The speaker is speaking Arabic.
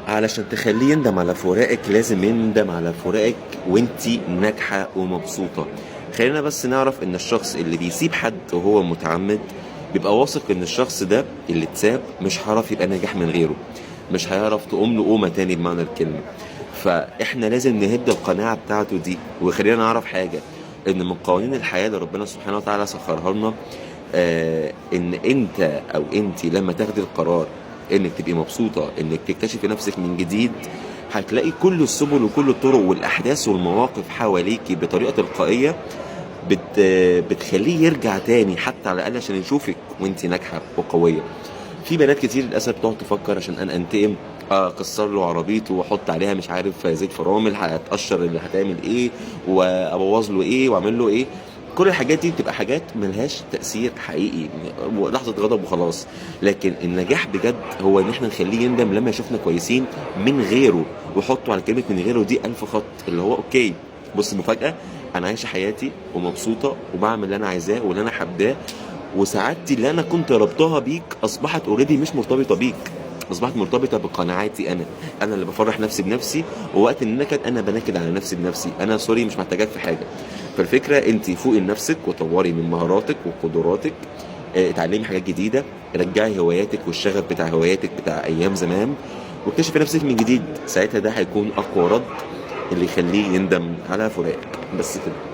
علشان تخليه يندم على فراقك لازم يندم على فراقك وانتي ناجحة ومبسوطة. خلينا بس نعرف ان الشخص اللي بيسيب حد وهو متعمد بيبقى واثق ان الشخص ده اللي اتساب مش هيعرف يبقى ناجح من غيره، مش هيعرف تقوم له قومة تاني بمعنى الكلمة. فاحنا لازم نهد القناعة بتاعته دي. وخلينا نعرف حاجة، ان من قوانين الحياة اللي ربنا سبحانه وتعالى سخرها لنا، ان انت او انتي لما تاخدي القرار انك تبقي مبسوطة، انك تكتشفي نفسك من جديد، هتلاقي كل السبل وكل الطرق والاحداث والمواقف حواليكي بطريقة تلقائية بت بتخليه يرجع تاني، حتى على الاقل عشان يشوفك وانتي ناجحة وقوية. في بنات كتير للاسف تقعد تفكر عشان انا انتقم، اكسر له عربيته واحط عليها مش عارف زيت فرامل، هتقشر اللي هتعمل ايه، وابوظ له ايه واعمل له ايه. كل الحاجات دي بتبقى حاجات ملهاش تأثير حقيقي، لحظة غضب وخلاص. لكن النجاح بجد هو ان احنا نخليه يندم لما يشوفنا كويسين من غيره، وحطوا على كلمة من غيره دي 1000 خط، اللي هو اوكي بص مفاجأة، انا عايشة حياتي ومبسوطة وبعمل اللي انا عايزاه واللي انا حباه، وسعادتي اللي انا كنت ربطها بيك اصبحت اوريدي مش مرتبطة بيك، اصبحت مرتبطه بقناعاتي انا اللي بفرح نفسي بنفسي، ووقت النكد انا بنكد على نفسي بنفسي، انا سوري مش محتاجاك في حاجه. فالفكره انت فوقي لنفسك وطوري من مهاراتك وقدراتك، اتعلمي حاجات جديده، رجعي هواياتك والشغف بتاع هواياتك بتاع ايام زمان، واكتشفي نفسك من جديد. ساعتها ده هيكون اقوى رد اللي يخليه يندم على فراقك. بس كده.